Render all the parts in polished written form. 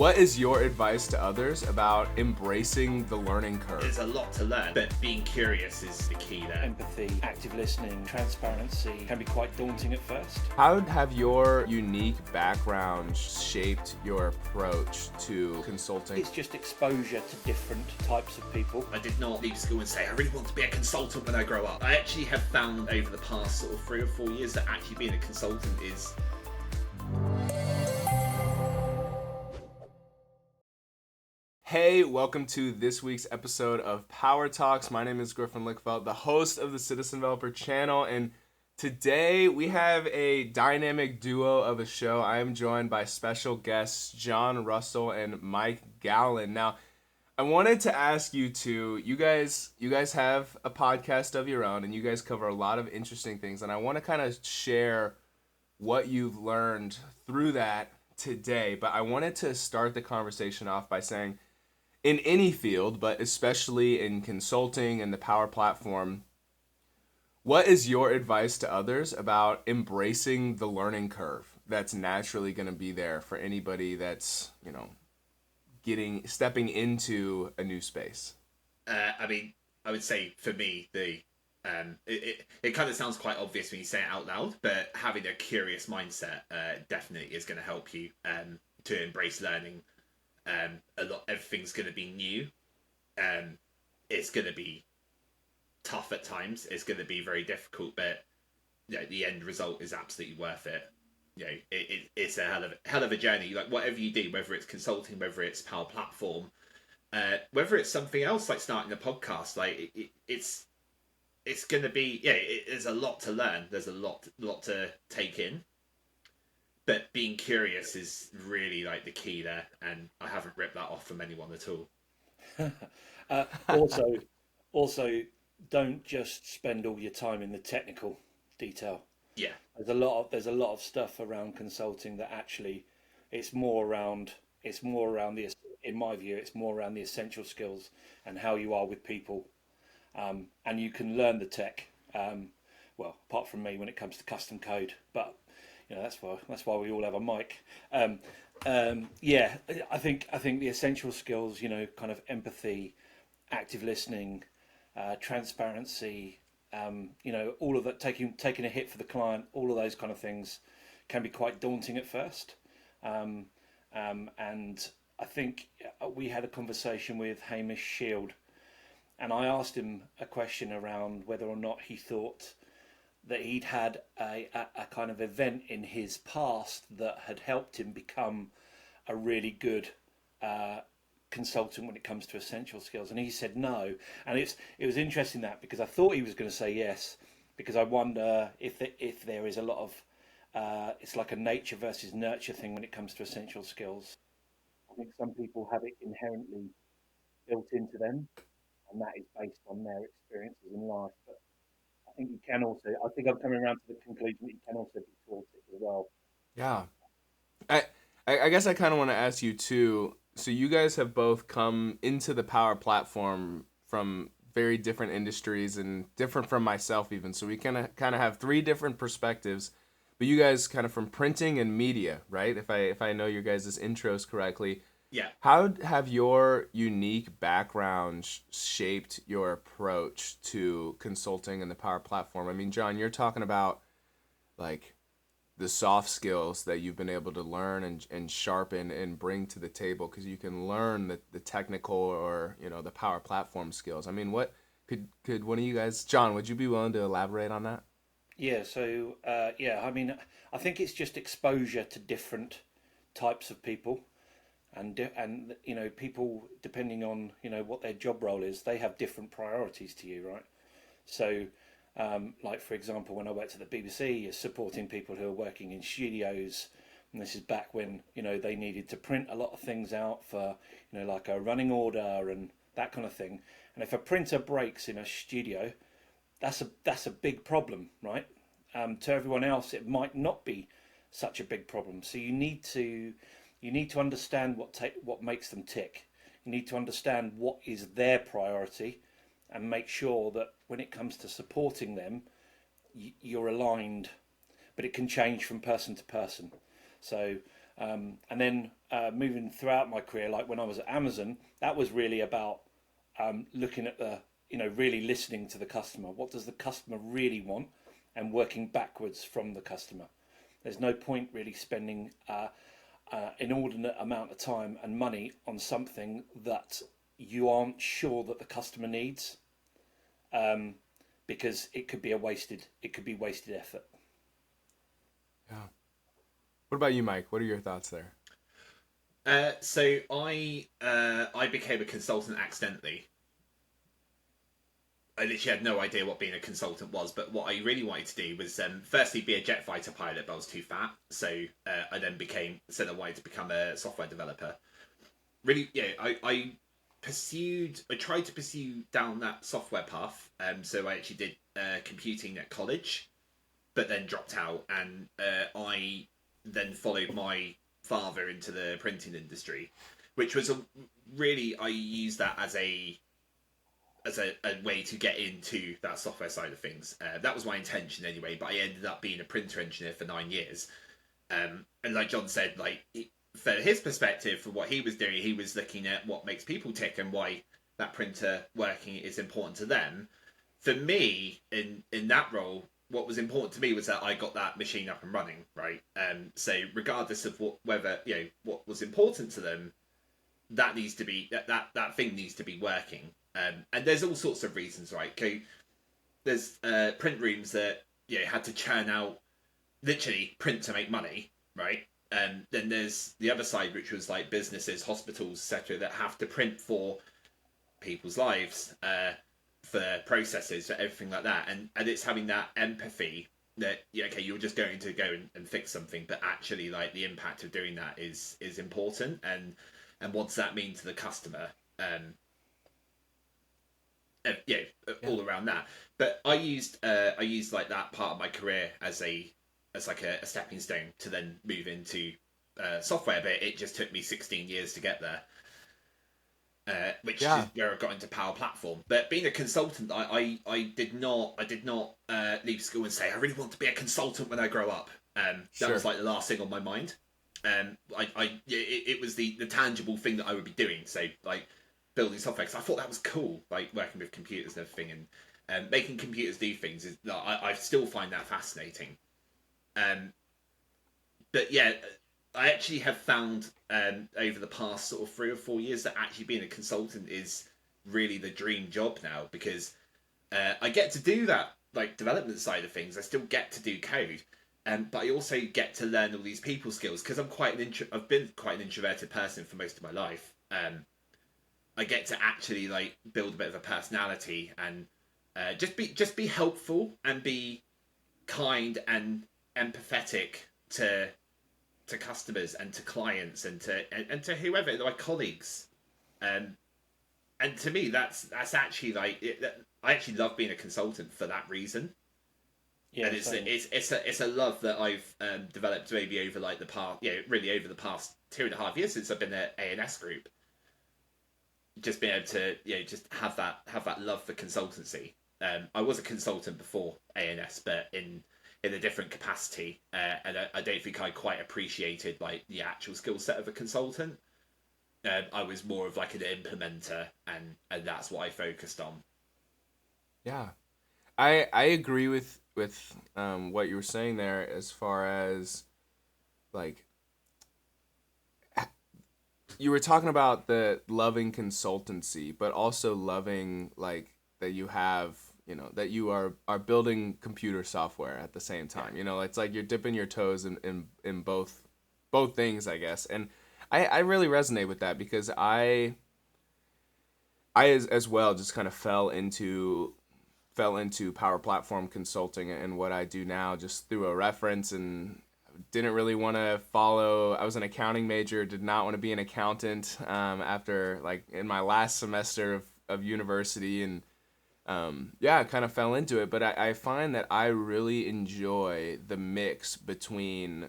What is your advice to others about embracing the learning curve? There's a lot to learn, but being curious is the key there. Empathy, active listening, transparency can be quite daunting at first. How have your unique background shaped your approach to consulting? It's just exposure to different types of people. I did not leave school and say, I really want to be a consultant when I grow up. I actually have found over the past sort of 3 or 4 years that actually being a consultant is... Hey, welcome to this week's episode of Power Talks. My name is Griffin, the host of the Citizen Developer channel, and today we have a dynamic duo of a show. I am joined by special guests Jon Russell and Mike Gowland. Now, I wanted to ask you two, you guys have a podcast of your own, and you guys cover a lot of interesting things, and I want to kind of share what you've learned through that today, but I wanted to start the conversation off by saying, in any field, but especially in consulting and the Power Platform, what is your advice to others about embracing the learning curve that's naturally going to be there for anybody that's, stepping into a new space? I would say for me, it kind of sounds quite obvious when you say it out loud, but having a curious mindset definitely is going to help you to embrace learning. Everything's going to be new. It's going to be tough at times. It's going to be very difficult, but the end result is absolutely worth it. It's a hell of a journey. Like whatever you do, whether it's consulting, whether it's Power Platform, whether it's something else like starting a podcast, it's going to be there's a lot to learn. There's a lot to take in. But being curious is really the key there, and I haven't ripped that off from anyone at all. Also, don't just spend all your time in the technical detail. Yeah, there's a lot of stuff around consulting that actually it's more around the, in my view, it's more around the essential skills and how you are with people, and you can learn the tech. Well, apart from me when it comes to custom code, but. That's why we all have a mic. I think the essential skills, kind of empathy, active listening, transparency, all of that, taking a hit for the client, all of those kind of things can be quite daunting at first. And I think we had a conversation with Hamish Shield, and I asked him a question around whether or not he thought that he'd had a kind of event in his past that had helped him become a really good consultant when it comes to essential skills, and he said no. And it was interesting that, because I thought he was going to say yes, because I wonder if there is a lot of it's like a nature versus nurture thing when it comes to essential skills. I think some people have it inherently built into them, and that is based on their experiences in life. But I think I'm coming around to the conclusion that you can also be taught it as well. Yeah. I guess I kind of want to ask you too, so you guys have both come into the Power Platform from very different industries and different from myself even, so we kind of have 3 different perspectives, but you guys kind of from printing and media, right? If I know your guys' intros correctly. Yeah. How have your unique background shaped your approach to consulting and the Power Platform? I mean, Jon, you're talking about the soft skills that you've been able to learn and sharpen and bring to the table, because you can learn the technical or the Power Platform skills. I mean, what could one of you guys, Jon, would you be willing to elaborate on that? Yeah. So I mean, I think it's just exposure to different types of people. And people, depending on what their job role is, they have different priorities to you, right? So for example, when I worked at the BBC, you're supporting people who are working in studios, and this is back when they needed to print a lot of things out for like a running order and that kind of thing. And if a printer breaks in a studio, that's a big problem, right? To everyone else, it might not be such a big problem. So you need to understand what makes them tick. You need to understand what is their priority, and make sure that when it comes to supporting them, you're aligned. But it can change from person to person. So And then moving throughout my career, like when I was at Amazon, that was really about looking at really listening to the customer. What does the customer really want? And working backwards from the customer. There's no point really spending inordinate amount of time and money on something that you aren't sure that the customer needs, because it could be wasted effort. Yeah. What about you, Mike? What are your thoughts there? So I became a consultant accidentally. I literally had no idea what being a consultant was, but what I really wanted to do was firstly be a jet fighter pilot, but I was too fat, so I then said I wanted to become a software developer. Really, yeah, I tried to pursue down that software path. So I actually did computing at college, but then dropped out, and I then followed my father into the printing industry, which was I used that as a way to get into that software side of things. That was my intention anyway, but I ended up being a printer engineer for 9 years. And like Jon said, for his perspective, for what he was doing, he was looking at what makes people tick and why that printer working is important to them. For me, in that role, what was important to me was that I got that machine up and running, right? So regardless of what was important to them, that needs to be that thing needs to be working. And there's all sorts of reasons, right? Okay, there's print rooms that had to churn out, literally print to make money, right? And then there's the other side, which was like businesses, hospitals, etc., that have to print for people's lives, for processes, for everything like that. And it's having that empathy that you're just going to go and fix something, but actually like the impact of doing that is important, and what does that mean to the customer? All around that. But I used like that part of my career as like a stepping stone to then move into software. But it just took me 16 years to get there, which is where I got into Power Platform. But being a consultant, I did not leave school and say I really want to be a consultant when I grow up. That was like the last thing on my mind. It was the tangible thing that I would be doing. So like building software, because I thought that was cool, like working with computers and everything, and making computers do things. I still find that fascinating. But yeah, I actually have found over the past sort of 3 or 4 years that actually being a consultant is really the dream job now, because I get to do that like development side of things. I still get to do code, but I also get to learn all these people skills because I've been quite an introverted person for most of my life. I get to actually like build a bit of a personality and just be helpful and be kind and empathetic to customers and to clients and to whoever, my colleagues. And to me, that's actually I actually love being a consultant for that reason. Yeah, and it's a love that I've developed maybe over like the past, really over the past 2.5 years since I've been at ANS Group. Just being able to just have that love for consultancy. I was a consultant before ANS, but in a different capacity, and I don't think I quite appreciated like the actual skill set of a consultant. I was more of like an implementer, and that's what I focused on. Yeah, I agree with what you were saying there, as far as like you were talking about the loving consultancy, but also loving like that you have, that you are building computer software at the same time. It's like you're dipping your toes in both things, I guess. And I really resonate with that, because I as well just kind of fell into Power Platform consulting and what I do now just through a reference, and didn't really want to follow. I was an accounting major, did not want to be an accountant after like in my last semester of university, and I kind of fell into it. But I find that I really enjoy the mix between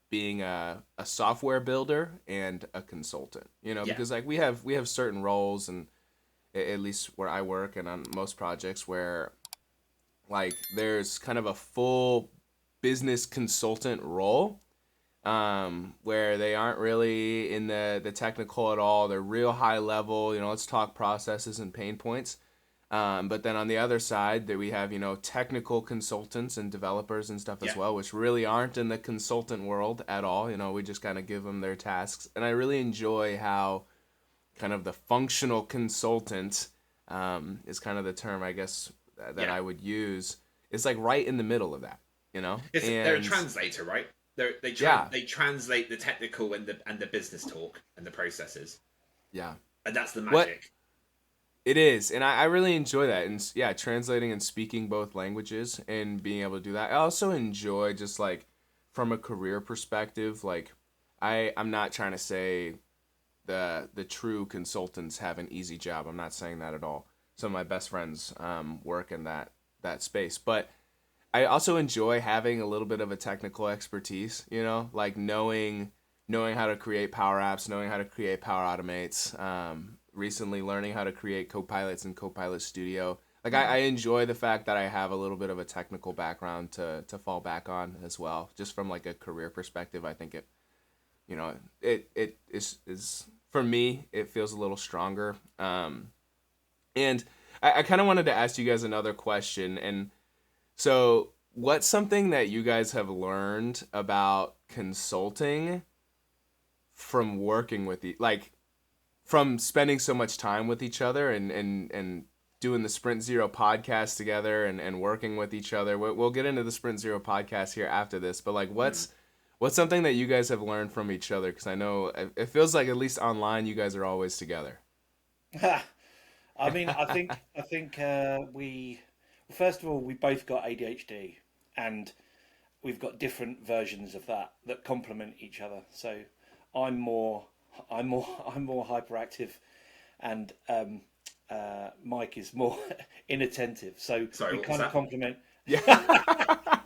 being a software builder and a consultant, because like we have certain roles, and at least where I work and on most projects, where like there's kind of a full business consultant role, where they aren't really in the technical at all. They're real high level, let's talk processes and pain points. But then on the other side, that we have, technical consultants and developers and stuff as well, which really aren't in the consultant world at all. We just kind of give them their tasks. And I really enjoy how kind of the functional consultant is kind of the term, I guess, that I would use. It's like right in the middle of that, They're a translator, right? They translate the technical and the business talk and the processes. Yeah. And that's the magic. It is, and I really enjoy that. And yeah, translating and speaking both languages and being able to do that. I also enjoy just like from a career perspective, like I'm not trying to say the true consultants have an easy job. I'm not saying that at all. Some of my best friends work in that space, but I also enjoy having a little bit of a technical expertise, like knowing how to create Power Apps, knowing how to create Power Automates, recently learning how to create Copilots in Copilot Studio. Like I enjoy the fact that I have a little bit of a technical background to fall back on as well, just from like a career perspective. I think it is for me, it feels a little stronger. And I kind of wanted to ask you guys another question. And so what's something that you guys have learned about consulting from working with from spending so much time with each other and doing the Sprint Zero podcast together and working with each other? We'll get into the Sprint Zero podcast here after this, but like what's something that you guys have learned from each other? Because I know it feels like at least online you guys are always together. I mean, I think we first of all we both got ADHD, and we've got different versions of that complement each other. So I'm more hyperactive, and Mike is more inattentive. So Sorry, we kind of complement. Yeah.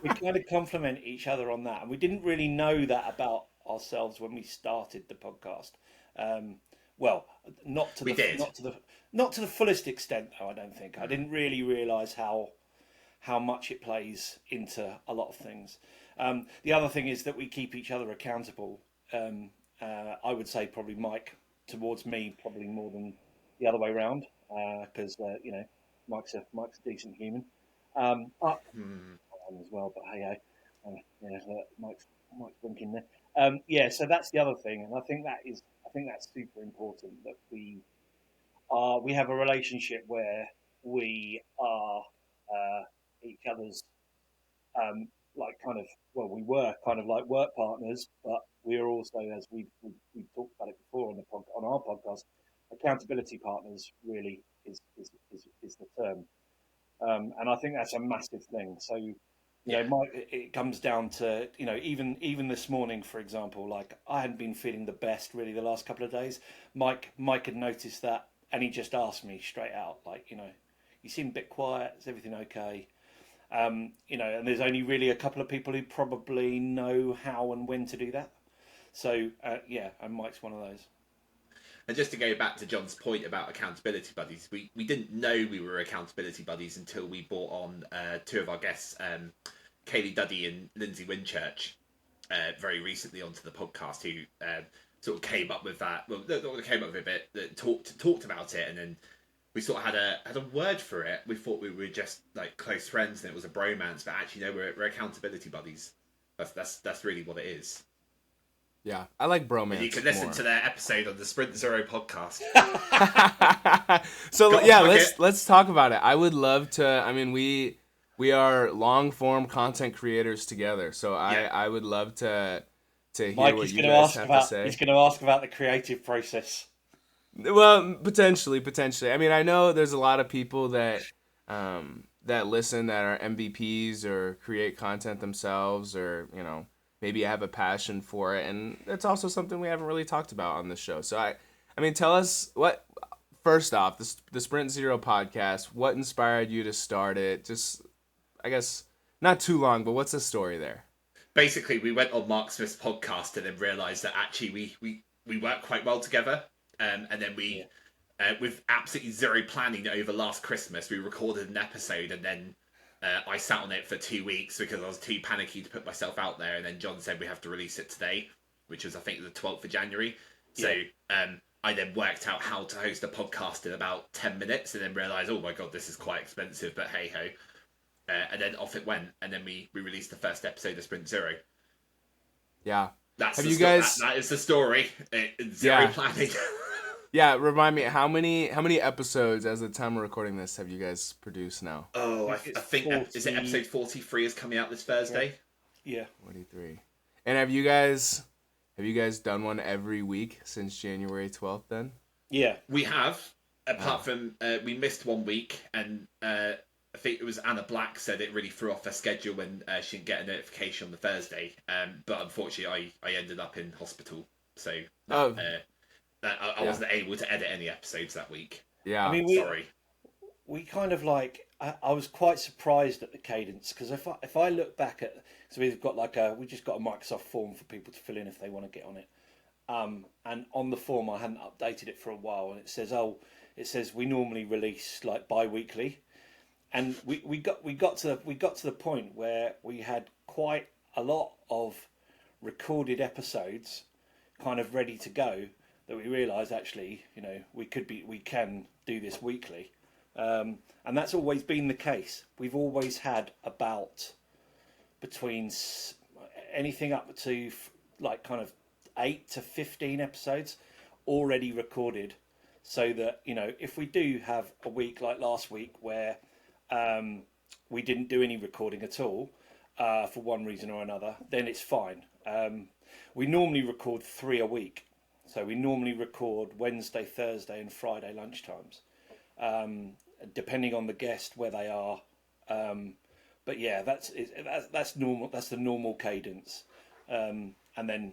We kind of complement each other on that, and we didn't really know that about ourselves when we started the podcast. Well, not to the fullest extent, though. I don't think I didn't really realise how much it plays into a lot of things. The other thing is that we keep each other accountable. I would say probably Mike towards me probably more than the other way around, because Mike's a decent human. As well, but hey, Mike's blinking there. So that's the other thing, and I think that's super important that we have a relationship where we are each other's we were kind of like work partners, but we are also, as we've talked about it before on our podcast, accountability partners really is the term, and I think that's a massive thing. So Mike, it comes down to even this morning, for example, like I hadn't been feeling the best really the last couple of days. Mike had noticed that, and he just asked me straight out, like, you seem a bit quiet. Is everything okay? And there's only really a couple of people who probably know how and when to do that. So and Mike's one of those. And just to go back to Jon's point about accountability buddies, we didn't know we were accountability buddies until we brought on two of our guests, Kaylee Duddy and Lindsay Winchurch, very recently onto the podcast, who sort of came up with that. Well, they came up with a bit that talked about it, and then we sort of had a word for it. We thought we were just like close friends, and it was a bromance, but actually, no, we're accountability buddies. That's really what it is. Yeah, I like bromance. And you can listen to their episode on the Sprint Zero podcast. So let's talk about it. I would love to. I mean, we are long form content creators together, so I would love to hear Mike, what you guys have to say. He's going to ask about the creative process. Well, potentially. I mean, I know there's a lot of people that listen that are MVPs or create content themselves, or maybe have a passion for it, and that's also something we haven't really talked about on this show. So I mean, tell us first off, the Sprint Zero podcast, what inspired you to start it? Just, I guess, not too long, but what's the story there? Basically, we went on Mark Smith's podcast and then realised that actually we work quite well together. And then with absolutely zero planning over last Christmas, we recorded an episode, and then I sat on it for 2 weeks because I was too panicky to put myself out there, and then Jon said we have to release it today, which was I think the 12th of January. So I then worked out how to host a podcast in about 10 minutes, and then realised, oh my god, this is quite expensive, but hey ho. And then off it went, and then we released the first episode of Sprint Zero. Yeah. That's have you guys? That is the story. Zero planning. Yeah, remind me how many episodes as the time we're recording this have you guys produced now? Oh, I think is it episode 43 is coming out this Thursday? Yeah. 43. And have you guys done one every week since January 12th then? Yeah. We have, apart from we missed 1 week, and I think it was Anna Black said it really threw off her schedule when she didn't get a notification on the Thursday. But unfortunately, I ended up in hospital, so I wasn't able to edit any episodes that week. Yeah, I mean, sorry. We kind of like I was quite surprised at the cadence, because if I look back at, so we've got we just got a Microsoft form for people to fill in if they want to get on it. And on the form I hadn't updated it for a while, and it says we normally release like bi-weekly. And we got to the point where we had quite a lot of recorded episodes kind of ready to go, that we realised actually, we can do this weekly, and that's always been the case. We've always had about between anything up to like kind of 8 to 15 episodes already recorded, so that if we do have a week like last week where we didn't do any recording at all for one reason or another, then it's fine. We normally record 3 a week, so we normally record Wednesday, Thursday, and Friday lunchtimes, depending on the guest where they are. But yeah, that's normal. That's the normal cadence, and then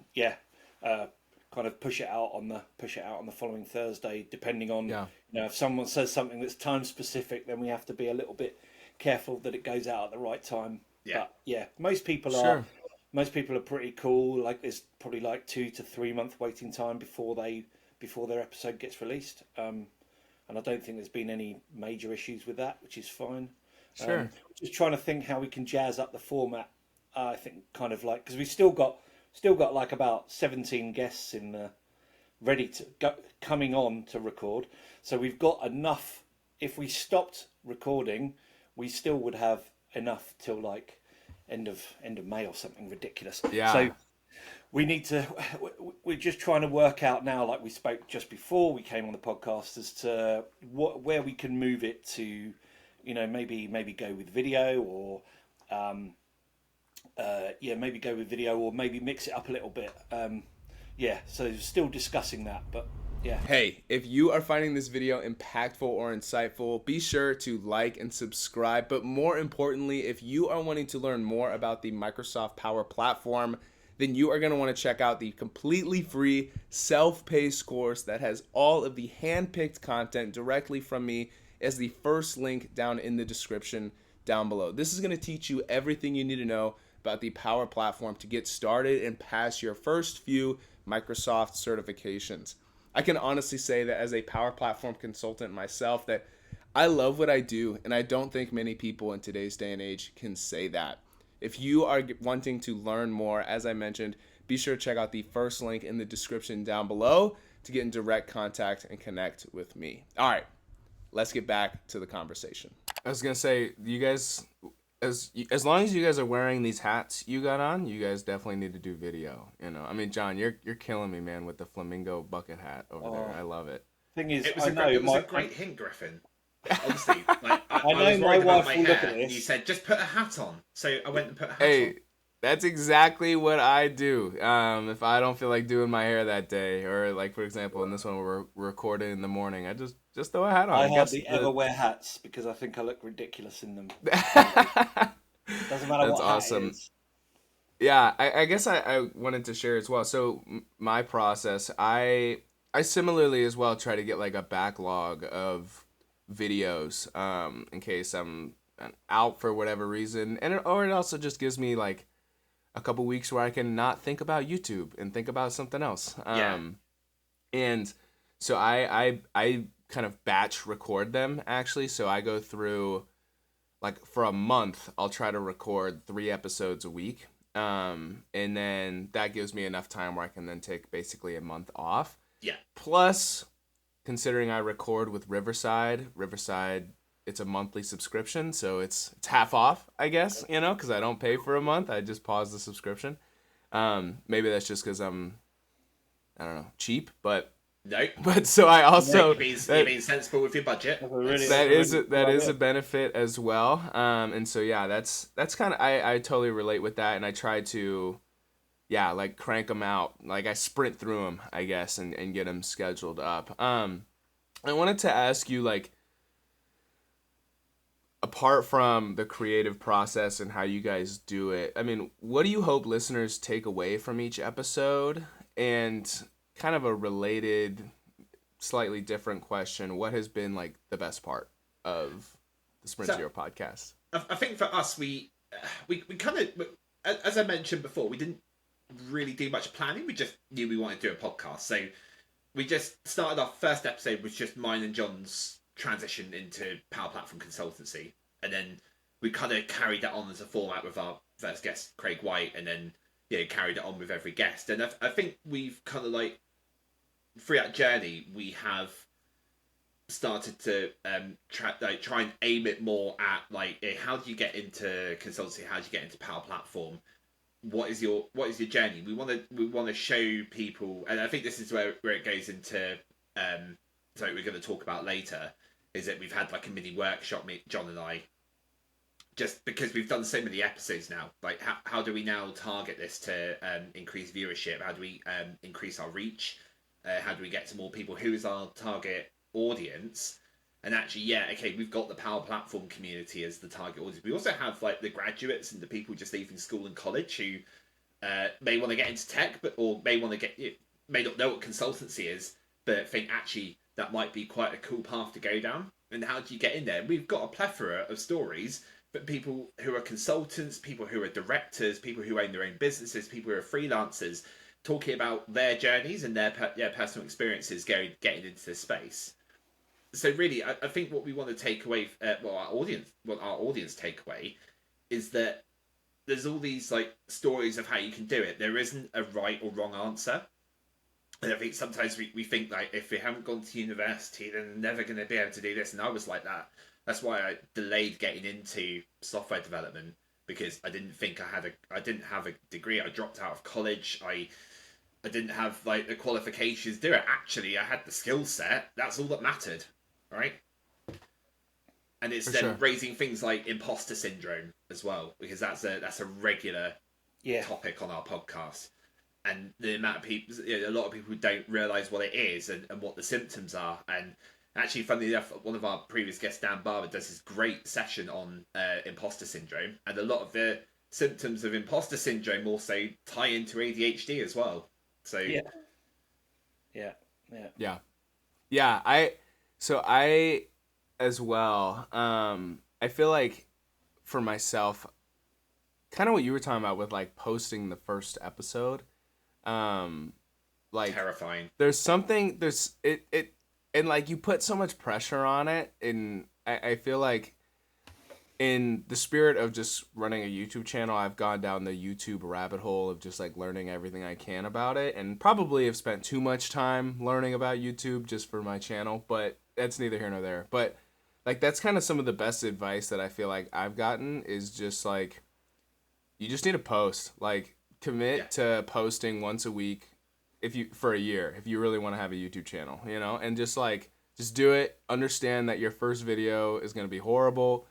kind of push it out on the following Thursday, depending on if someone says something that's time specific, then we have to be a little bit careful that it goes out at the right time. But most people are pretty cool. Like there's probably like 2 to 3 month waiting time before their episode gets released, and I don't think there's been any major issues with that, which is fine. Just trying to think how we can jazz up the format. I think kind of like, because we still got like about 17 guests ready to go, coming on to record. So we've got enough. If we stopped recording, we still would have enough till like end of May or something ridiculous. Yeah. So we're just trying to work out now, like we spoke just before we came on the podcast, as to where we can move it to, maybe go with video, or maybe go with video, or maybe mix it up a little bit. So still discussing that, but yeah. Hey, if you are finding this video impactful or insightful, be sure to like and subscribe. But more importantly, if you are wanting to learn more about the Microsoft Power Platform, then you are going to want to check out the completely free self-paced course that has all of the hand-picked content directly from me, as the first link down in the description down below. This is going to teach you everything you need to know about the Power Platform to get started and pass your first few Microsoft certifications. I can honestly say that as a Power Platform consultant myself, that I love what I do, and I don't think many people in today's day and age can say that. If you are wanting to learn more, as I mentioned, be sure to check out the first link in the description down below to get in direct contact and connect with me. All right, let's get back to the conversation. I was going to say, you guys, as long as you guys are wearing these hats you got on, you guys definitely need to do video. I mean, Jon, you're killing me, man, with the flamingo bucket hat over there. I love it. Thing is, it was a great hint, Griffin. Honestly, I know my wife will look at this. You said just put a hat on, so I went and put a hat on. That's exactly what I do. If I don't feel like doing my hair that day, or like for example in this one we're recording in the morning, I just throw a hat on. I hardly ever wear hats because I think I look ridiculous in them. Doesn't matter what awesome. hat it is. Yeah, I guess I wanted to share as well. So my process, I similarly as well try to get like a backlog of videos in case I'm out for whatever reason, or it also just gives me like a couple weeks where I can not think about YouTube and think about something else. And so I kind of batch record them, actually. So I go through like for a month, I'll try to record 3 episodes a week. And then that gives me enough time where I can then take basically a month off. Yeah. Plus, considering I record with Riverside, it's a monthly subscription, so it's half off, I guess, because I don't pay for a month. I just pause the subscription. Maybe that's just because I'm, I don't know, cheap, but No. But so I also you're being sensible with your budget. That is a benefit as well. And so yeah, that's kind of I totally relate with that, and I try to, yeah, like crank them out. Like I sprint through them, I guess, and get them scheduled up. I wanted to ask you, like, apart from the creative process and how you guys do it, I mean, what do you hope listeners take away from each episode? And kind of a related, slightly different question, what has been like the best part of the Sprint Zero podcast? I think for us, we kind of, as I mentioned before, we didn't really do much planning. We just knew we wanted to do a podcast. So we just started, our first episode was just mine and Jon's transition into Power Platform consultancy. And then we kind of carried that on as a format with our first guest, Craig White, and then carried it on with every guest. And I think we've kind of like, through that journey, we have started to try and aim it more at like, how do you get into consultancy? How do you get into Power Platform? What is your journey? We want to show people, and I think this is where it goes into something we're going to talk about later. Is that we've had like a mini workshop, Jon and I, just because we've done so many episodes now. Like, how do we now target this to increase viewership? How do we increase our reach? How do we get to more people? Who is our target audience? And actually, we've got the Power Platform community as the target audience. We also have like the graduates and the people just leaving school and college who may want to get into tech, or may not know what consultancy is, but think actually that might be quite a cool path to go down. And how do you get in there? We've got a plethora of stories, but people who are consultants, people who are directors, people who own their own businesses, people who are freelancers, talking about their journeys and their personal experiences getting into this space. So really, I think what we want to take away, our audience take away, is that there's all these like stories of how you can do it. There isn't a right or wrong answer. And I think sometimes we think like, if we haven't gone to university, then I'm never going to be able to do this. And I was like that. That's why I delayed getting into software development, because I didn't think I didn't have a degree. I dropped out of college. I didn't have like the qualifications to do it. Actually, I had the skill set. That's all that mattered, right? And it's then raising things like imposter syndrome as well, because that's a regular topic on our podcast. And the amount of people, a lot of people don't realise what it is and what the symptoms are. And actually, funnily enough, one of our previous guests, Dan Barber, does this great session on imposter syndrome. And a lot of the symptoms of imposter syndrome also tie into ADHD as well. So yeah. I as well. I feel like for myself, kind of what you were talking about with like posting the first episode, like terrifying. And like you put so much pressure on it, and I feel like, in the spirit of just running a YouTube channel, I've gone down the YouTube rabbit hole of just like learning everything I can about it, and probably have spent too much time learning about YouTube just for my channel, but that's neither here nor there. But like, that's kind of some of the best advice that I feel like I've gotten, is just like, you just need to post. Like, commit to posting once a week for a year, if you really want to have a YouTube channel, and just do it. Understand that your first video is going to be horrible.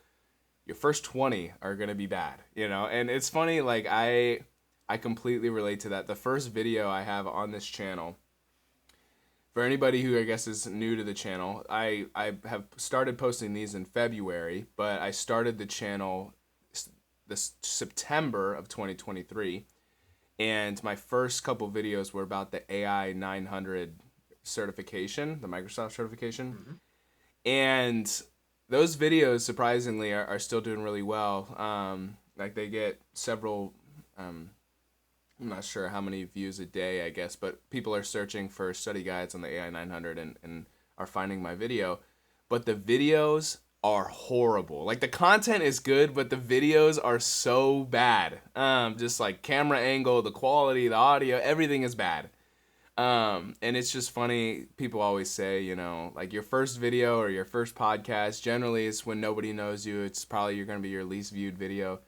Your first 20 are going to be bad, and it's funny, like I completely relate to that. The first video I have on this channel, for anybody who I guess is new to the channel, I have started posting these in February, but I started the channel this September of 2023, and my first couple videos were about the AI 900 certification, the Microsoft certification. Mm-hmm. And those videos, surprisingly, are still doing really well. Like, they get several, I'm not sure how many views a day, I guess, but people are searching for study guides on the AI 900 and are finding my video. But the videos are horrible. Like the content is good, but the videos are so bad. Just like camera angle, the quality, the audio, everything is bad. And it's just funny. People always say, you know, like your first video or your first podcast generally is when nobody knows you. It's probably you're going to be your least viewed video.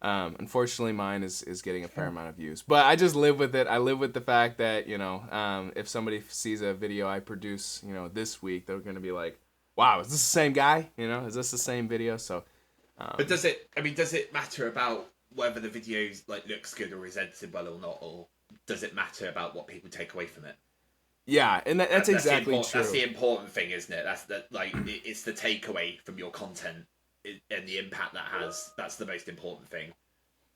Unfortunately, mine is getting a fair amount of views, but I just live with it. I live with the fact that, you know, if somebody sees a video I produce, you know, this week, they're going to be like, wow, is this the same guy? You know, is this the same video? So, but does it matter about whether the video like looks good or is edited well or not, or does it matter about what people take away from it? Yeah, and that's exactly true. That's the important thing, isn't it? It's the takeaway from your content and the impact that has. That's the most important thing.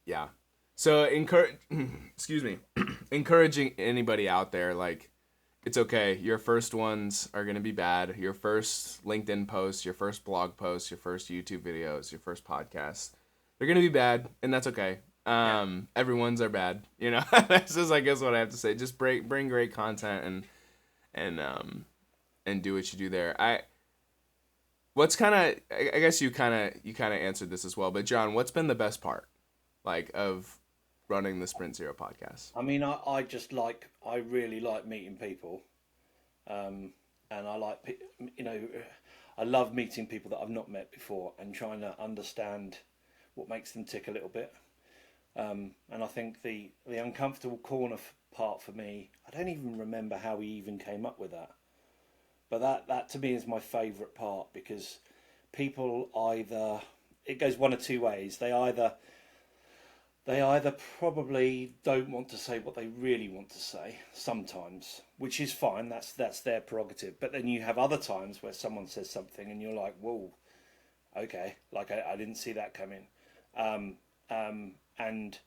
Yeah. So excuse me, encouraging anybody out there, like, it's okay. Your first ones are going to be bad. Your first LinkedIn post, your first blog post, your first YouTube videos, your first podcast, they're going to be bad, and that's okay. Everyone's are bad, you know. That's just, I guess, what I have to say. Just bring great content and do what you do there. I guess you kind of answered this as well, but Jon, what's been the best part, like, of running the Sprint Zero podcast? I mean, I really like meeting people, and I like, you know, I love meeting people that I've not met before and trying to understand what makes them tick a little bit. And I think the uncomfortable corner part for me, I don't even remember how we even came up with that, but that to me is my favourite part, because people it goes one of two ways. They either probably don't want to say what they really want to say sometimes, which is fine. That's their prerogative. But then you have other times where someone says something and you're like, whoa, okay, like I didn't see that coming. And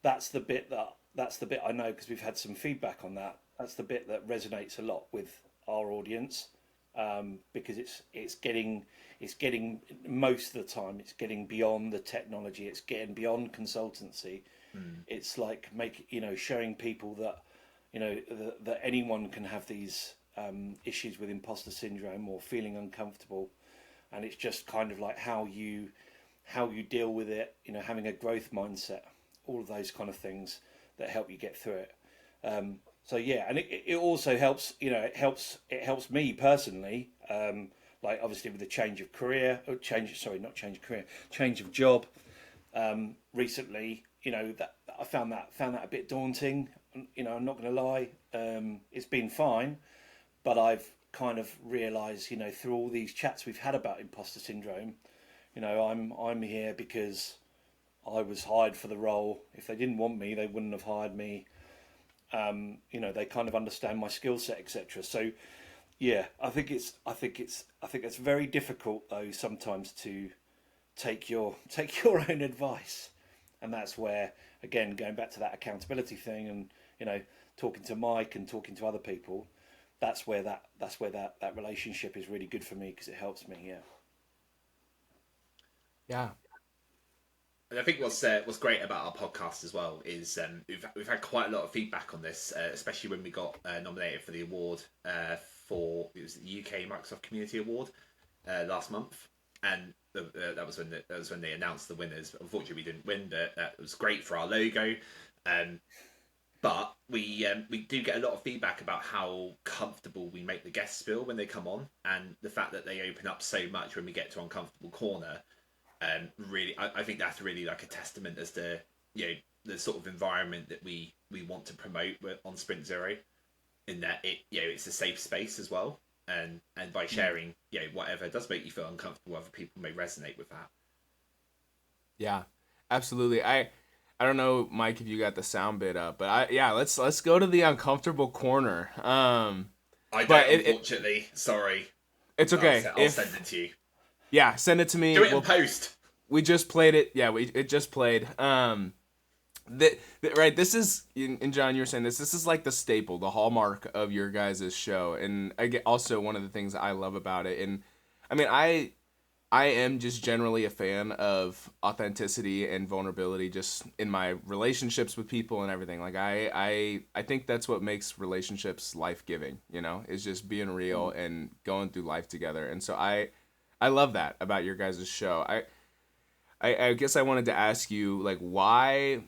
that's the bit I know, because we've had some feedback on that. That's the bit that resonates a lot with our audience, because it's getting most of the time, it's getting beyond the technology, it's getting beyond consultancy. It's like showing people that, you know, that anyone can have these issues with imposter syndrome or feeling uncomfortable, and it's just kind of like how you deal with it, you know, having a growth mindset, all of those kind of things that help you get through it. So yeah, and it also helps, you know, it helps me personally, like obviously with the change of job recently, you know, that I found that a bit daunting. You know, I'm not going to lie, it's been fine, but I've kind of realised, you know, through all these chats we've had about imposter syndrome, you know, I'm here because I was hired for the role. If they didn't want me, they wouldn't have hired me. You know, they kind of understand my skill set, etc. So, yeah, I think it's very difficult though sometimes to take your own advice, and that's where, again, going back to that accountability thing, and, you know, talking to Mike and talking to other people, that's where that relationship is really good for me, because it helps me. Yeah. Yeah. And I think what's great about our podcast as well is we've had quite a lot of feedback on this, especially when we got nominated for the award for, it was the UK Microsoft Community Award last month, and that was when they announced the winners. Unfortunately, we didn't win, but that was great for our logo. But we do get a lot of feedback about how comfortable we make the guests feel when they come on, and the fact that they open up so much when we get to Uncomfortable Corner. Really, I think that's really like a testament as to, you know, the sort of environment that we want to promote on Sprint Zero, in that it's a safe space as well, and by sharing whatever does make you feel uncomfortable, other people may resonate with that. Yeah, absolutely. I don't know, Mike, if you got the sound bit up, but let's go to the uncomfortable corner. I don't, unfortunately. Sorry. It's okay. I'll send it to you. Yeah, send it to me. Do it in post. We just played it. Yeah, it just played. Right, this is, and Jon, you were saying this is like the staple, the hallmark of your guys' show. And I get also one of the things I love about it. And I mean, I am just generally a fan of authenticity and vulnerability just in my relationships with people and everything. Like I think that's what makes relationships life-giving, you know, is just being real and going through life together. And so I I love that about your guys' show. I guess I wanted to ask you, like, why,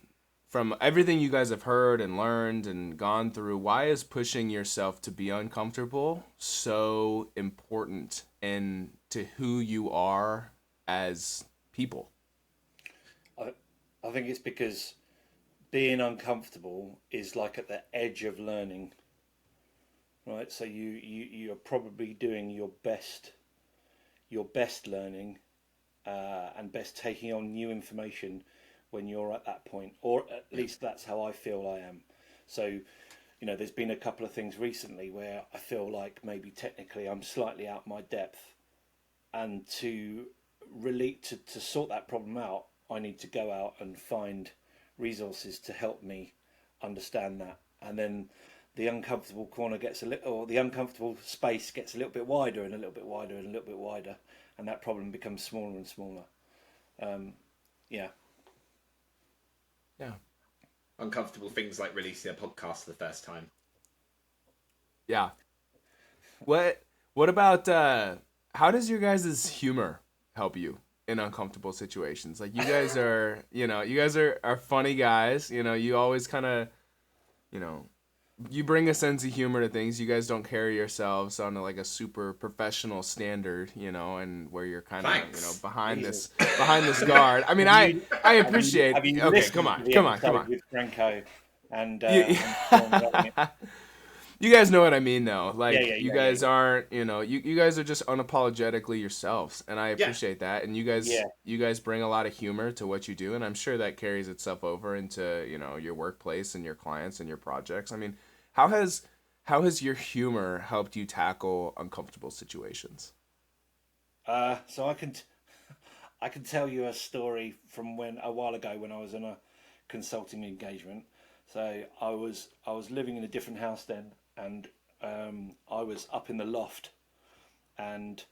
from everything you guys have heard and learned and gone through, why is pushing yourself to be uncomfortable so important and to who you are as people? I think it's because being uncomfortable is like at the edge of learning, right? So you're probably doing your best learning and best taking on new information when you're at that point, or at least that's how I feel I am. So, there's been a couple of things recently where I feel like maybe technically I'm slightly out my depth, and to to sort that problem out, I need to go out and find resources to help me understand that, and then the uncomfortable corner gets a little, or the uncomfortable space gets a little bit wider and a little bit wider and a little bit wider, and that problem becomes smaller and smaller. Yeah. Yeah. Uncomfortable things like releasing a podcast for the first time. Yeah. What about how does your guys' humor help you in uncomfortable situations? Like, you guys are, are funny guys, you always kind of, you bring a sense of humor to things. You guys don't carry yourselves on like a super professional standard, and where you're kind of, behind this guard. I mean, I appreciate. Have you Okay, come on. With Franco and you guys know what I mean, though. Like, you guys aren't, you guys are just unapologetically yourselves, and I appreciate that. And you guys bring a lot of humor to what you do, and I'm sure that carries itself over into, your workplace and your clients and your projects. I mean, how has your humor helped you tackle uncomfortable situations? So I can tell you a story from a while ago when I was in a consulting engagement. So I was living in a different house then, and I was up in the loft, and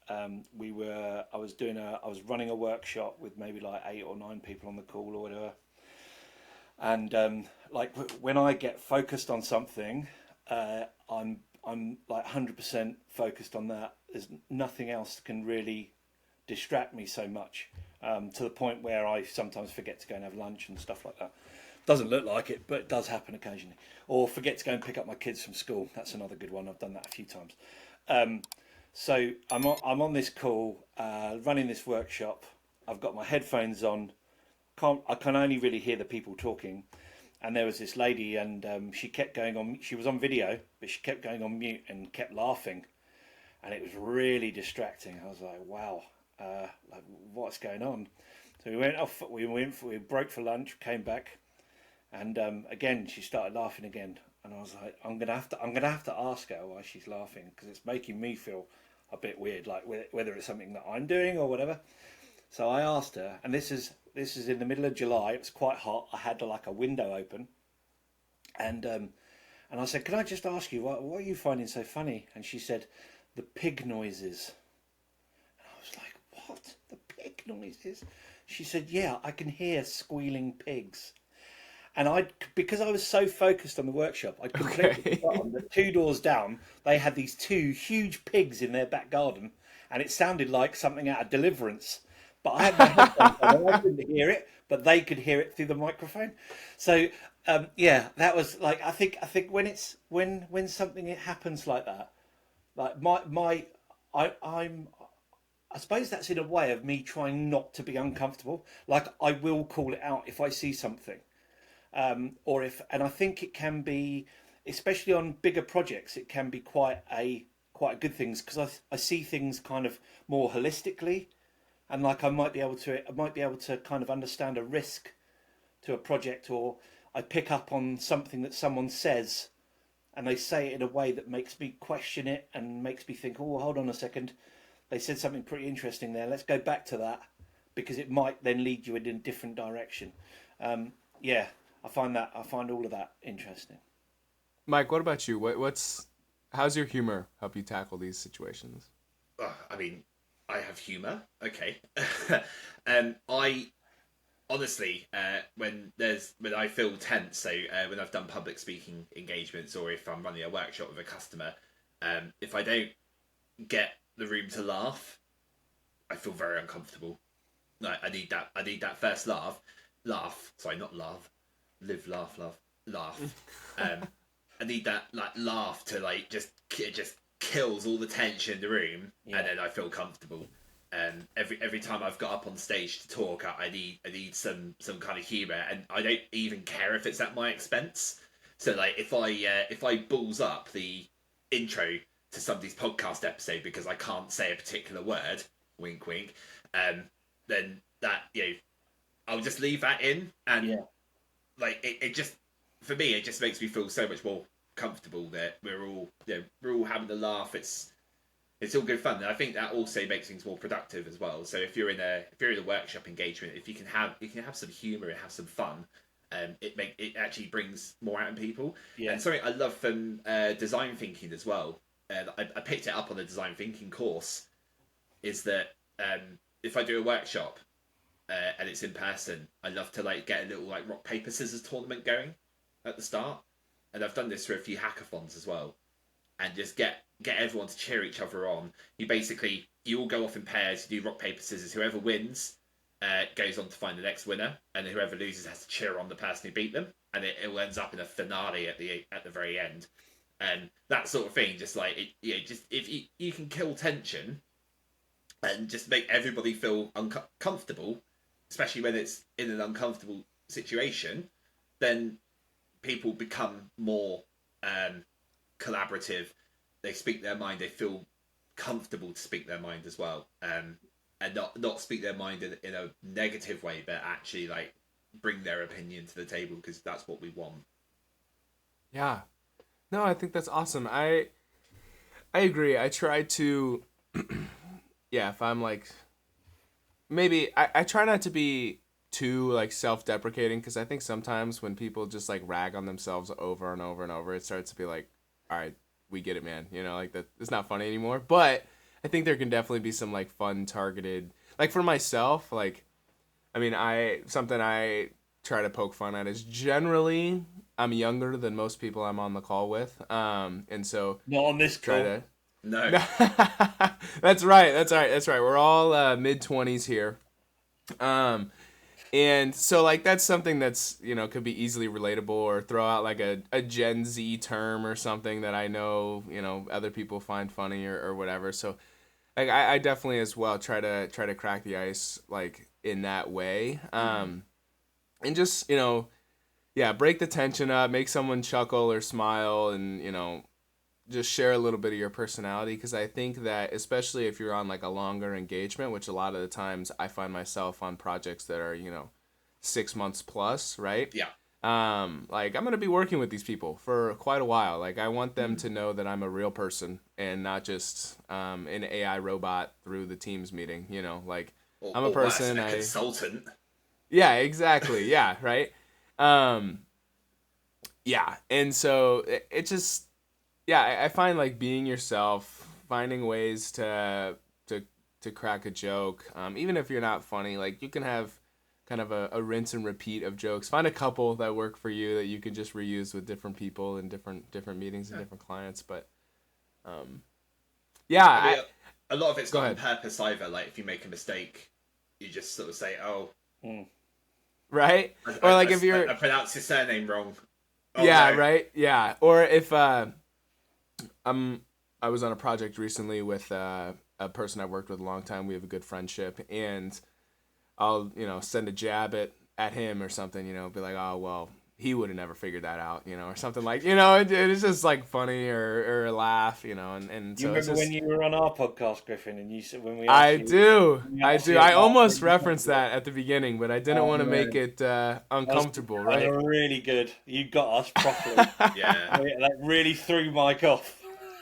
I was running a workshop with maybe like 8 or 9 people on the call or whatever. And like when I get focused on something, I'm like 100% focused on that. There's nothing else that can really distract me so much, to the point where I sometimes forget to go and have lunch and stuff like that. Doesn't look like it, but it does happen occasionally. Or forget to go and pick up my kids from school. That's another good one. I've done that a few times. So I'm on this call, running this workshop. I've got my headphones on. I can only really hear the people talking. And there was this lady, and she kept going on. She was on video, but she kept going on mute and kept laughing, and it was really distracting. I was like, "Wow, like what's going on?" So we went off. We broke for lunch. Came back, and again she started laughing again. And I was like, "I'm gonna have to ask her why she's laughing, because it's making me feel a bit weird, like whether it's something that I'm doing or whatever." So I asked her, and this is in the middle of July. It was quite hot. I had like a window open, and I said, "Can I just ask you what are you finding so funny?" And she said, "The pig noises." And I was like, "What? The pig noises?" She said, "Yeah, I can hear squealing pigs." And because I was so focused on the workshop, I'd completely forgotten that 2 doors down they had these 2 huge pigs in their back garden, and it sounded like something out of Deliverance. But I had my headphones on and I couldn't hear it, but they could hear it through the microphone. So that was like, I think when something happens like that, like I suppose that's in a way of me trying not to be uncomfortable. Like, I will call it out if I see something, and I think it can be, especially on bigger projects, it can be quite a good thing, because I see things kind of more holistically. And like I might be able to kind of understand a risk to a project, or I pick up on something that someone says, and they say it in a way that makes me question it and makes me think, "Oh, hold on a second, they said something pretty interesting there. Let's go back to that, because it might then lead you in a different direction." I find all of that interesting. Mike, what about you? How's your humor help you tackle these situations? I mean, I have humor. Okay. I honestly, when I feel tense, so when I've done public speaking engagements, or if I'm running a workshop with a customer, if I don't get the room to laugh, I feel very uncomfortable. Like I need that first laugh. Sorry, not laugh. Live, laugh. I need that like laugh to like it just kills all the tension in the room, and then I feel comfortable. And every time I've got up on stage to talk, I need some kind of humour, and I don't even care if it's at my expense. So like if I balls up the intro to somebody's podcast episode because I can't say a particular word, wink wink, then that I'll just leave that in, and like it just for me it just makes me feel so much more comfortable that we're all having a laugh. It's all good fun, and I think that also makes things more productive as well. So if you're in a workshop engagement, if you can have some humor and have some fun, it actually brings more out in people. And something I love from design thinking as well, I picked it up on the design thinking course, is that if I do a workshop and it's in person, I love to like get a little like rock paper scissors tournament going at the start, and I've done this for a few hackathons as well, and just get everyone to cheer each other on. You all go off in pairs, you do rock paper scissors. Whoever wins goes on to find the next winner, and whoever loses has to cheer on the person who beat them, and it all ends up in a finale at the very end. And that sort of thing, just like just if you can kill tension and just make everybody feel comfortable, especially when it's in an uncomfortable situation, then people become more collaborative. They speak their mind. They feel comfortable to speak their mind as well, and not speak their mind in a negative way, but actually like bring their opinion to the table, because that's what we want. Yeah, no, I think that's awesome. I agree. I try to, if I'm like, maybe I try not to be too like self-deprecating, because I think sometimes when people just like rag on themselves over and over and over, it starts to be like, all right, we get it, man. Like that, it's not funny anymore. But I think there can definitely be some like fun targeted, like for myself, like, I mean, something I try to poke fun at is generally I'm younger than most people I'm on the call with. And so not on this call. No. That's right. We're all mid-20s here. And so like that's something that's, could be easily relatable, or throw out like a Gen Z term or something that I know, other people find funny or whatever. So like I definitely as well try to crack the ice like in that way. And just, break the tension up, make someone chuckle or smile, and, just share a little bit of your personality, because I think that especially if you're on like a longer engagement, which a lot of the times I find myself on projects that are 6 months plus, right? Yeah. Like I'm gonna be working with these people for quite a while. Like I want them to know that I'm a real person and not just an AI robot through the Teams meeting. Like I'm a person. A consultant. Yeah, exactly. Yeah, right. Yeah, and so it just. Yeah, I find like being yourself, finding ways to crack a joke, even if you're not funny, like you can have kind of a rinse and repeat of jokes. Find a couple that work for you that you can just reuse with different people and different meetings and different clients. But I mean, a lot of it's not on purpose either. Like if you make a mistake, you just sort of say, "Oh." Right? If you're... I pronounced your surname wrong. Oh, yeah, no. Right? Yeah. Or if... I was on a project recently with a person I've worked with a long time. We have a good friendship, and I'll send a jab at him or something. Be like, oh well, he would have never figured that out, or something like it's just like funny or a laugh, and so you remember when you were on our podcast, Griffin, and you said when we I do. I almost referenced that at the beginning, but I didn't want to make it uncomfortable. Right? Really good. You got us properly. Yeah. That really threw Mike off.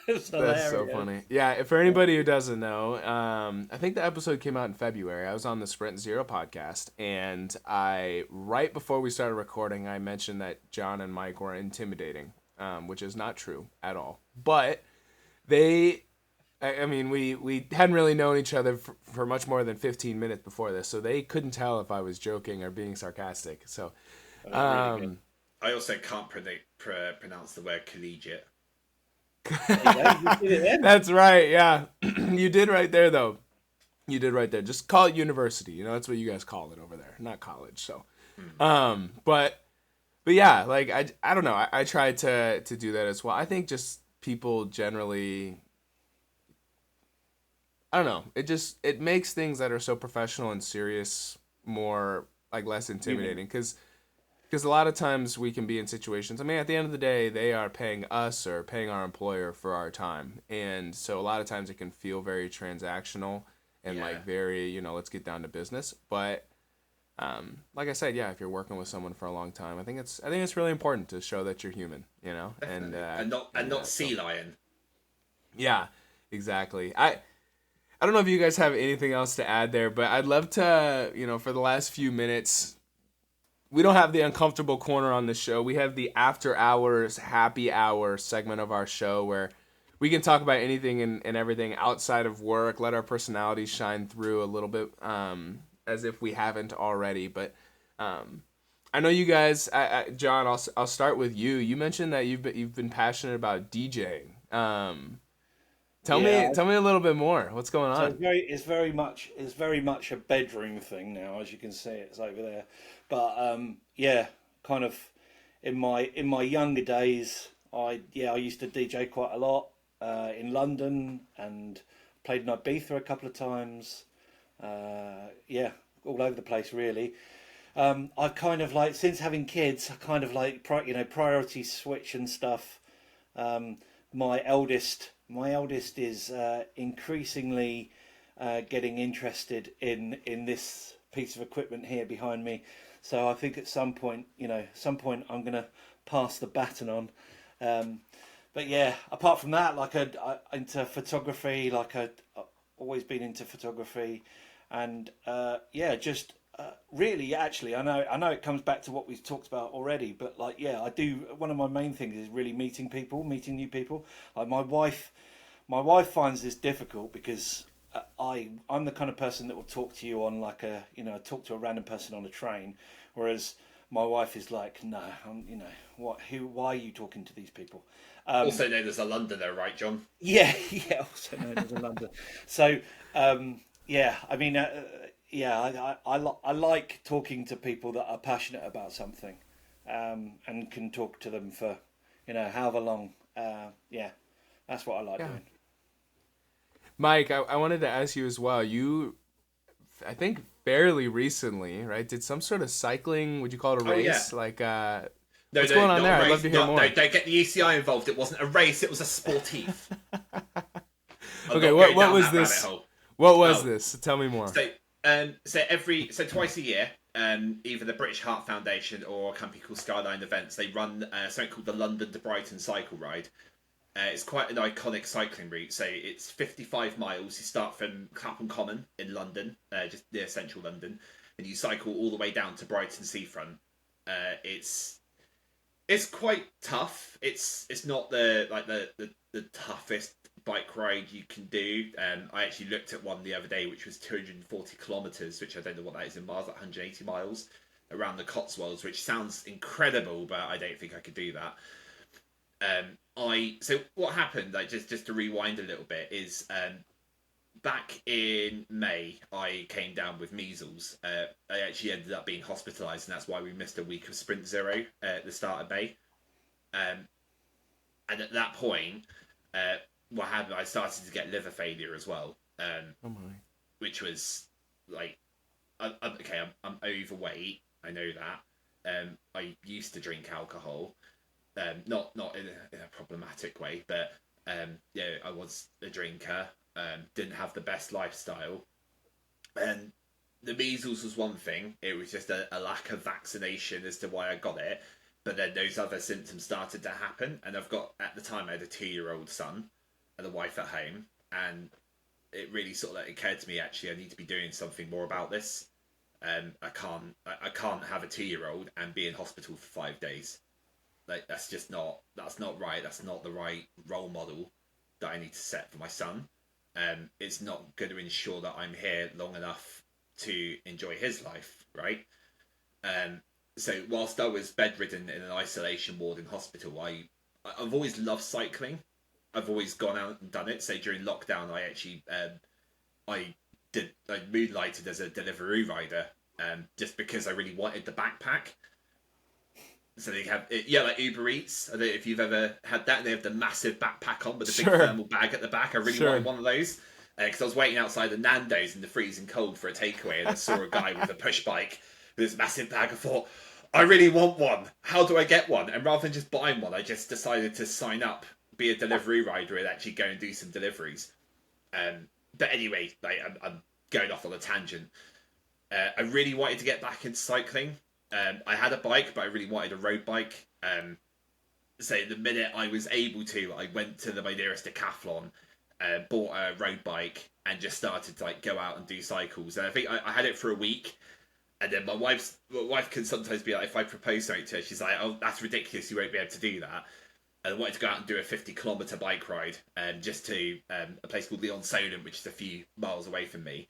That's so funny. Yeah, for anybody who doesn't know, I think the episode came out in February. I was on the Sprint Zero podcast, and right before we started recording, I mentioned that Jon and Mike were intimidating, which is not true at all. But we hadn't really known each other for much more than 15 minutes before this, so they couldn't tell if I was joking or being sarcastic. So, really I also can't pronounce the word collegiate. That's right. Yeah, you did right there though. You did right there. Just call it university. You know, that's what you guys call it over there, not college. So, but yeah, like I don't know. I tried to do that as well. I think just people generally, I don't know. It makes things that are so professional and serious more like less intimidating because a lot of times we can be in situations. I mean, at the end of the day, they are paying us or paying our employer for our time, and so a lot of times it can feel very transactional and like very, you know, let's get down to business. But like I said, yeah, if you're working with someone for a long time, I think it's really important to show that you're human, you know, and not sea lion. Yeah, exactly. I don't know if you guys have anything else to add there, but I'd love to, you know, for the last few minutes, we don't have the uncomfortable corner on the show. We have the after hours happy hour segment of our show where we can talk about anything and everything outside of work, let our personalities shine through a little bit, as if we haven't already. But I know you guys, Jon, I'll start with you. You mentioned that you've been passionate about DJing. Tell me a little bit more. What's going on? So it's very much a bedroom thing now, as you can see, it's over there. But yeah, kind of in my younger days, I used to DJ quite a lot in London and played in Ibiza a couple of times. Yeah, all over the place really. I kind of like, since having kids, I kind of like priority switch and stuff. My eldest is increasingly getting interested in this piece of equipment here behind me. So I think at some point I'm gonna pass the baton on. But yeah, apart from that, like into photography, I've always been into photography, and just really, actually, I know it comes back to what we've talked about already, but like, yeah, I do. One of my main things is really meeting new people. Like my wife finds this difficult because I'm the kind of person that will talk to you on like talk to a random person on a train, whereas my wife is like, no, why are you talking to these people? Also known as a Londoner, right, Jon? Yeah, yeah, also known as a Londoner. So, yeah, I mean, I like talking to people that are passionate about something, and can talk to them for, however long. Yeah, that's what I like doing. Mike, I wanted to ask you as well. You, I think fairly recently, right, did some sort of cycling, would you call it a race? Like, what's going on there? I'd love to hear more. No, don't get the ECI involved. It wasn't a race, it was a sportif. Okay, what was this? What was this? Tell me more. So twice a year, either the British Heart Foundation or a company called Skyline Events, they run something called the London to Brighton cycle ride. It's quite an iconic cycling route. So it's 55 miles. You start from Clapham Common in London, just near central London, and you cycle all the way down to Brighton seafront. It's quite tough. It's not the toughest bike ride you can do. I actually looked at one the other day, which was 240 kilometers, which I don't know what that is in miles, like 180 miles around the Cotswolds, which sounds incredible, but I don't think I could do that. So what happened, like just to rewind a little bit, is back in May I came down with measles. I actually ended up being hospitalised, and that's why we missed a week of Sprint Zero at the start of May. And at that point, what happened? I started to get liver failure as well. Which was like, I'm overweight. I know that. I used to drink alcohol. Not in a problematic way, but I was a drinker. Didn't have the best lifestyle, and the measles was one thing. It was just a lack of vaccination as to why I got it. But then those other symptoms started to happen, and at the time I had a 2-year-old son and a wife at home, and it really sort of occurred to me, actually I need to be doing something more about this. I can't have a 2-year-old and be in hospital for 5 days. Like that's not right. That's not the right role model that I need to set for my son. It's not going to ensure that I'm here long enough to enjoy his life, right? So whilst I was bedridden in an isolation ward in hospital, I've always loved cycling. I've always gone out and done it. So during lockdown, I actually I moonlighted as a delivery rider, just because I really wanted the backpack. So they have, like Uber Eats. I don't know if you've ever had that. They have the massive backpack on with a big thermal bag at the back. I really wanted one of those because I was waiting outside the Nando's in the freezing cold for a takeaway, and I saw a guy with a push bike with this massive bag. I thought, I really want one. How do I get one? And rather than just buying one, I just decided to sign up, be a delivery rider, and actually go and do some deliveries. But anyway, I'm going off on a tangent. I really wanted to get back into cycling. I had a bike, but I really wanted a road bike. So the minute I was able to, I went to my nearest decathlon, bought a road bike, and just started to go out and do cycles. And I think I had it for a week. And then my wife can sometimes be like, if I propose something to her, she's like, "Oh, that's ridiculous. You won't be able to do that." And I wanted to go out and do a 50-kilometer bike ride, just to a place called Solent, which is a few miles away from me.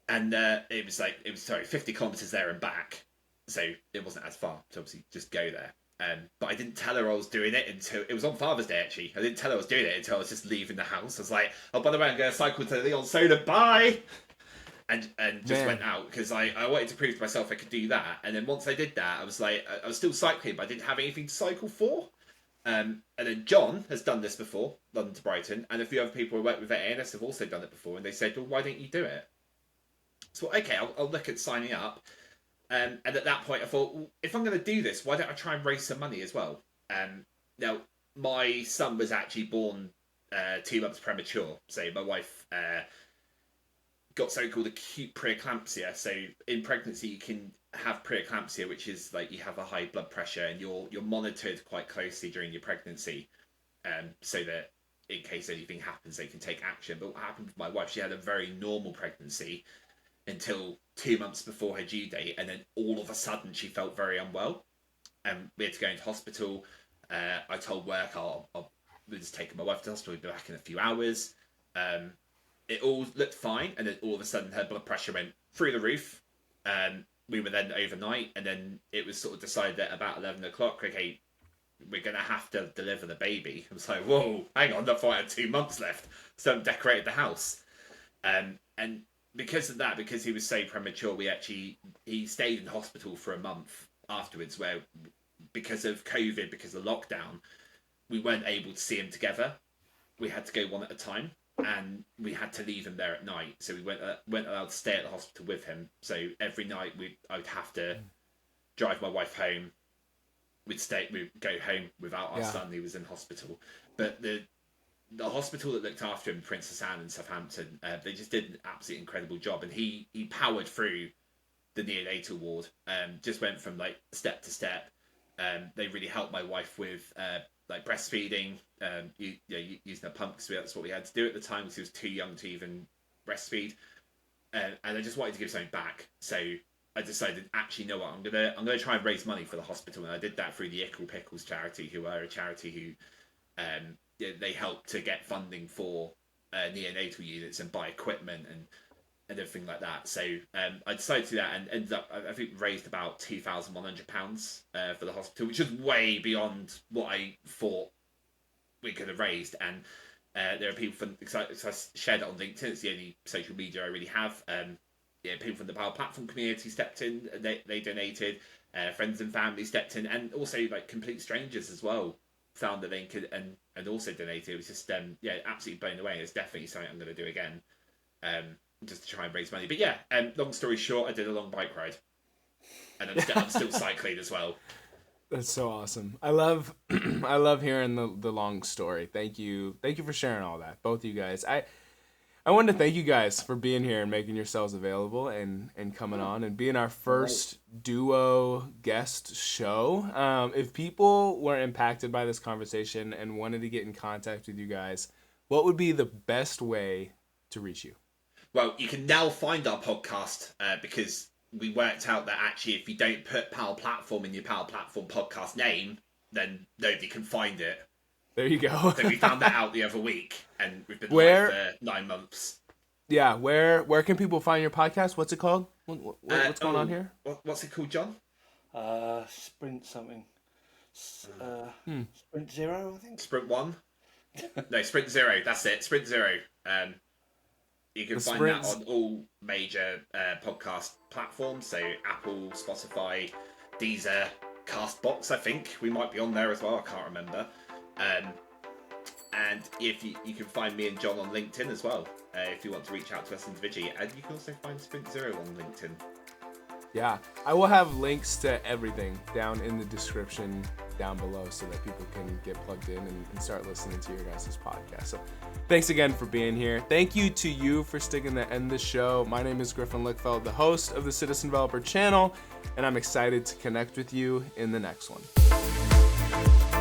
And it was 50 kilometers there and back. So it wasn't as far to obviously just go there. But I didn't tell her I was doing it until it was on Father's Day, actually. I didn't tell her I was doing it until I was just leaving the house. I was like, "Oh, by the way, I'm going to cycle to Solent, bye!" And just went out because I wanted to prove to myself I could do that. And then once I did that, I was like, I was still cycling, but I didn't have anything to cycle for. And then Jon has done this before, London to Brighton, and a few other people I work with at ANS have also done it before. And they said, "Well, why don't you do it?" So, okay, I'll look at signing up. And at that point, I thought, well, if I'm going to do this, why don't I try and raise some money as well? Now, my son was actually born 2 months premature. So my wife got something called acute preeclampsia. So in pregnancy, you can have preeclampsia, which is like you have a high blood pressure and you're monitored quite closely during your pregnancy, so that in case anything happens, they can take action. But what happened with my wife, she had a very normal pregnancy until 2 months before her due date, and then all of a sudden she felt very unwell, and we had to go into hospital. I told work I'll just taking my wife to the hospital. We'll be back in a few hours. It all looked fine, and then all of a sudden her blood pressure went through the roof. We were then overnight, and then it was sort of decided that about 11 o'clock, okay, we're going to have to deliver the baby. I was like, whoa, hang on, I thought I had 2 months left. So I decorated the house. And because of that, because he was so premature, he stayed in hospital for a month afterwards, where because of COVID, because of lockdown, we weren't able to see him together. We had to go one at a time, and we had to leave him there at night. So we weren't allowed to stay at the hospital with him. So every night I would have to drive my wife home. We'd go home without our son who was in hospital. But the hospital that looked after him, Princess Anne in Southampton, they just did an absolutely incredible job, and he powered through the neonatal ward. Just went from step to step. They really helped my wife with breastfeeding, using a pump, because that's what we had to do at the time because he was too young to even breastfeed. And I just wanted to give something back, so I decided, actually, you know what, I'm gonna try and raise money for the hospital, and I did that through the Ickle Pickles charity, who are a charity who they help to get funding for neonatal units and buy equipment and everything like that. So I decided to do that, and ended up, I think, raised about £2,100 for the hospital, which is way beyond what I thought we could have raised. And there are people from, because I shared it on LinkedIn, it's the only social media I really have. People from the Power Platform community stepped in, they donated, friends and family stepped in, and also complete strangers as well found the link and also donated. It was just absolutely blown away. It's definitely something I'm going to do again, just to try and raise money. But long story short, I did a long bike ride, and I'm still cycling as well. That's so awesome. I love hearing the long story. Thank you for sharing all that, both of you guys. I wanted to thank you guys for being here and making yourselves available and coming on and being our first duo guest show. If people were impacted by this conversation and wanted to get in contact with you guys, what would be the best way to reach you? Well, you can now find our podcast because we worked out that actually if you don't put Power Platform in your Power Platform podcast name, then nobody can find it. There you go. So we found that out the other week, and we've been live for 9 months. Yeah, where can people find your podcast? What's it called? What's going on here? What's it called, Jon? Sprint something. Sprint Zero, I think. Sprint 1? No, Sprint 0. That's it. Sprint 0. You can The find Sprint- that on all major podcast platforms, so Apple, Spotify, Deezer, Castbox. I think we might be on there as well. I can't remember. And if you can find me and Jon on LinkedIn as well, if you want to reach out to us individually. And you can also find Sprint Zero on LinkedIn. Yeah, I will have links to everything down in the description down below so that people can get plugged in and start listening to your guys' podcast. So thanks again for being here. Thank you to you for sticking to end the show. My name is Griffin Lickfeld, the host of the Citizen Developer channel, and I'm excited to connect with you in the next one.